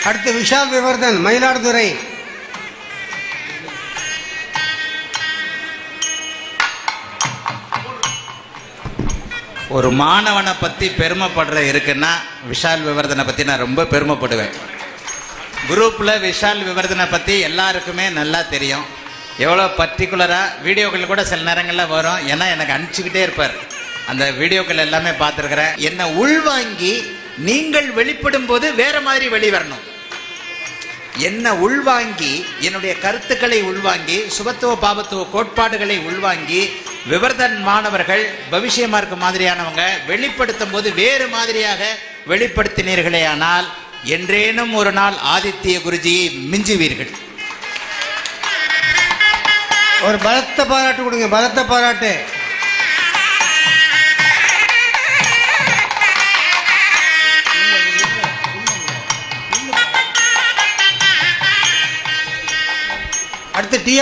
அடுத்து விஷால் விவர்தன், மயிலாடுதுறை. ஒரு மாணவனை பற்றி பெருமைப்படுற இருக்குன்னா விஷால் விவர்தனை பற்றி நான் ரொம்ப பெருமைப்படுவேன். குரூப்பில் விஷால் விவர்தனை பற்றி எல்லாருக்குமே நல்லா தெரியும். எவ்வளோ பர்டிகுலராக வீடியோக்கள் கூட சில நேரங்களில் வரும். ஏன்னா எனக்கு அனுப்பிச்சிக்கிட்டே இருப்பார். அந்த வீடியோக்கள் எல்லாமே பார்த்துருக்குறேன். என்னை உள்வாங்கி நீங்கள் வெளிப்படும் போது வேற மாதிரி வெளிவரணும். என்னை உள்வாங்கி என்னுடைய கருத்துக்களை உள்வாங்கி சுபத்துவ பாபத்துவ கோட்பாடுகளை உள்வாங்கி விவர்தன் மாணவர்கள் பவிஷ்யமார்க்கு மாதிரியானவங்க வெளிப்படுத்தும் போது வேறு மாதிரியாக வெளிப்படுத்தினீர்களே ஆனால் என்றேனும் ஒரு நாள் ஆதித்ய குருஜியை மிஞ்சுவீர்கள். ஒரு பலத்த பாராட்டு கொடுங்க, பலத்த பாராட்டு. அடுத்து டி.